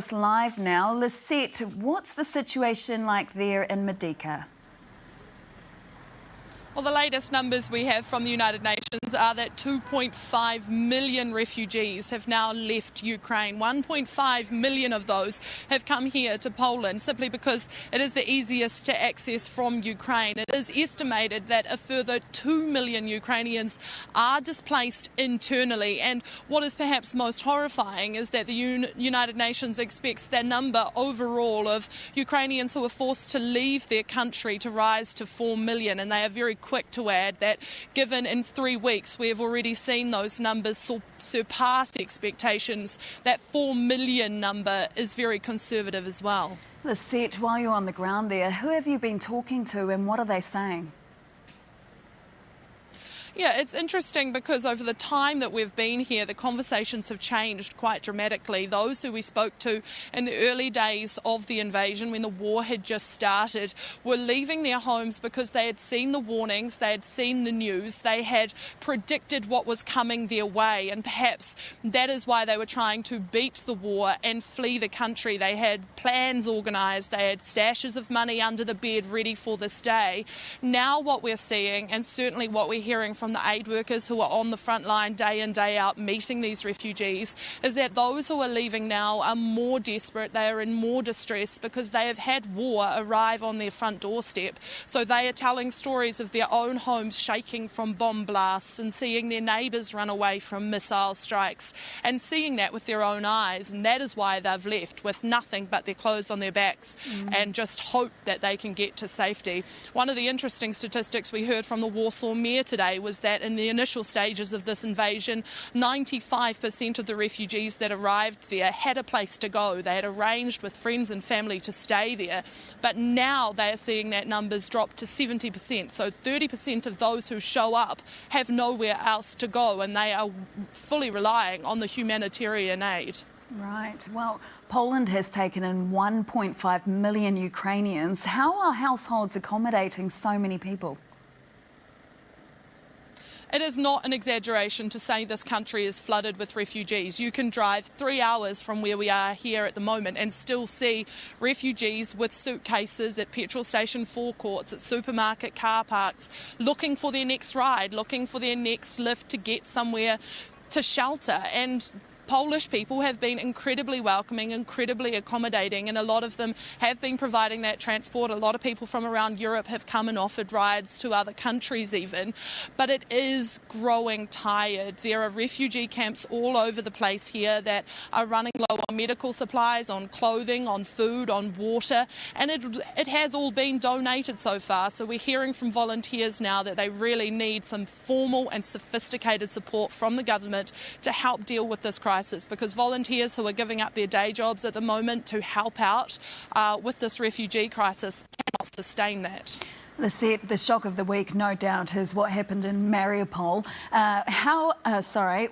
Live now. Lisette, what's the situation like there in Medica? Well, the latest numbers we have from the United Nations are that 2.5 million refugees have now left Ukraine. 1.5 million of those have come here to Poland simply because it is the easiest to access from Ukraine. It is estimated that a further 2 million Ukrainians are displaced internally. And what is perhaps most horrifying is that the United Nations expects their number overall of Ukrainians who are forced to leave their country to rise to 4 million. And they are very quick to add that given in 3 weeks we have already seen those numbers surpass expectations, that 4 million number is very conservative as well. Lisette, while you're on the ground there, who have you been talking to and what are they saying? Yeah, it's interesting because over the time that we've been here, the conversations have changed quite dramatically. Those who we spoke to in the early days of the invasion, when the war had just started, were leaving their homes because they had seen the warnings, they had seen the news, they had predicted what was coming their way, and perhaps that is why they were trying to beat the war and flee the country. They had plans organised, they had stashes of money under the bed ready for this day. Now what we're seeing, and certainly what we're hearing from the aid workers who are on the front line day in, day out meeting these refugees, is that those who are leaving now are more desperate, they are in more distress because they have had war arrive on their front doorstep. So they are telling stories of their own homes shaking from bomb blasts and seeing their neighbours run away from missile strikes and seeing that with their own eyes, and that is why they've left with nothing but their clothes on their backs and just hope that they can get to safety. One of the interesting statistics we heard from the Warsaw mayor today was that in the initial stages of this invasion, 95% of the refugees that arrived there had a place to go. They had arranged with friends and family to stay there. But now they are seeing that numbers drop to 70%. So 30% of those who show up have nowhere else to go, and they are fully relying on the humanitarian aid. Right. Well, Poland has taken in 1.5 million Ukrainians. How are households accommodating so many people? It is not an exaggeration to say this country is flooded with refugees. You can drive 3 hours from where we are here at the moment and still see refugees with suitcases at petrol station forecourts, at supermarket car parks, looking for their next ride, looking for their next lift to get somewhere to shelter. And Polish people have been incredibly welcoming, incredibly accommodating, and a lot of them have been providing that transport. A lot of people from around Europe have come and offered rides to other countries even. But it is growing tired. There are refugee camps all over the place here that are running low on medical supplies, on clothing, on food, on water, and it has all been donated so far. So we're hearing from volunteers now that they really need some formal and sophisticated support from the government to help deal with this crisis, because volunteers who are giving up their day jobs at the moment to help out with this refugee crisis cannot sustain that. Lisette, the shock of the week, no doubt, is what happened in Mariupol.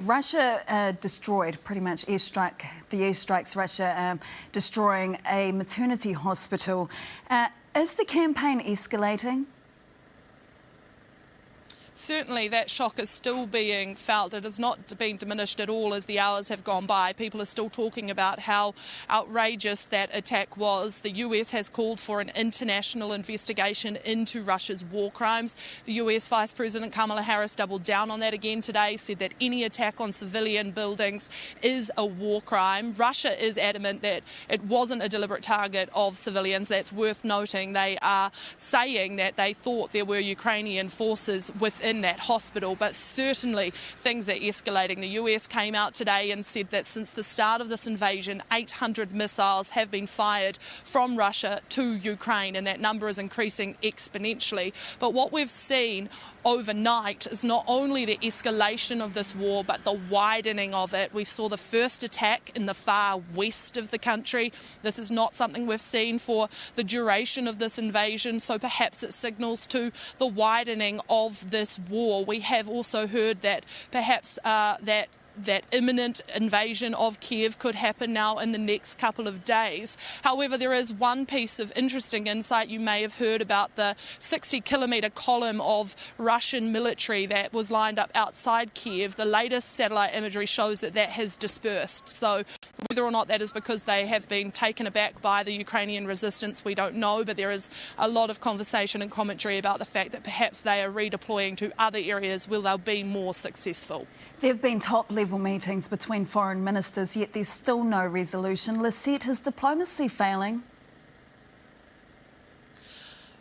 Russia destroyed pretty much the airstrikes, Russia destroying a maternity hospital. Is the campaign escalating? Certainly that shock is still being felt. It has not been diminished at all as the hours have gone by. People are still talking about how outrageous that attack was. The US has called for an international investigation into Russia's war crimes. The US Vice President Kamala Harris doubled down on that again today, said that any attack on civilian buildings is a war crime. Russia is adamant that it wasn't a deliberate target of civilians. That's worth noting. They are saying that they thought there were Ukrainian forces within that hospital, but certainly things are escalating. The US came out today and said that since the start of this invasion, 800 missiles have been fired from Russia to Ukraine, and that number is increasing exponentially. But what we've seen overnight is not only the escalation of this war, but the widening of it. We saw the first attack in the far west of the country. This is not something we've seen for the duration of this invasion, so perhaps it signals to the widening of this war. We have also heard that perhaps that imminent invasion of Kiev could happen now in the next couple of days. However, there is one piece of interesting insight. You may have heard about the 60-kilometre column of Russian military that was lined up outside Kiev. The latest satellite imagery shows that that has dispersed. So Whether or not that is because they have been taken aback by the Ukrainian resistance, we don't know, but there is a lot of conversation and commentary about the fact that perhaps they are redeploying to other areas where they'll be more successful. There have been top-level meetings between foreign ministers, yet there's still no resolution. Lisette, is diplomacy failing?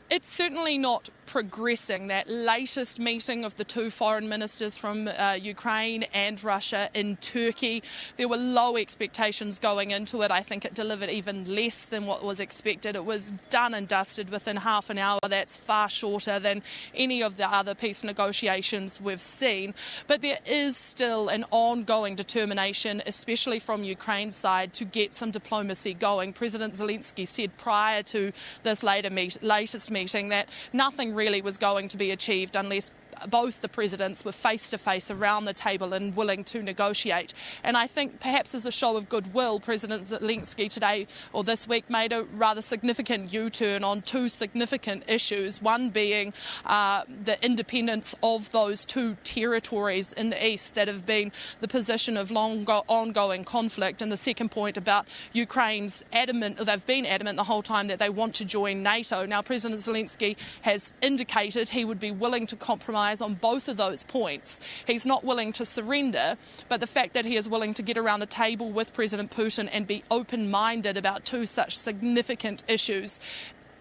It's certainly not progressing. That latest meeting of the two foreign ministers from Ukraine and Russia in Turkey, there were low expectations going into it. I think it delivered even less than what was expected. It was done and dusted within half an hour. That's far shorter than any of the other peace negotiations we've seen. But there is still an ongoing determination, especially from Ukraine's side, to get some diplomacy going. President Zelensky said prior to this latest meeting that nothing really was going to be achieved unless both the presidents were face-to-face around the table and willing to negotiate. And I think perhaps as a show of goodwill, President Zelensky today or this week made a rather significant U-turn on two significant issues, one being the independence of those two territories in the east that have been the position of long ongoing conflict, and the second point about Ukraine's they've been adamant the whole time that they want to join NATO. Now, President Zelensky has indicated he would be willing to compromise on both of those points. He's not willing to surrender, but the fact that he is willing to get around the table with President Putin and be open-minded about two such significant issues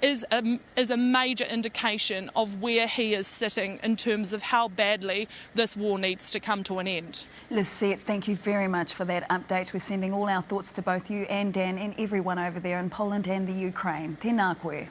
is a major indication of where he is sitting in terms of how badly this war needs to come to an end. Lisette, thank you very much for that update. We're sending all our thoughts to both you and Dan and everyone over there in Poland and the Ukraine. Tēnā koe.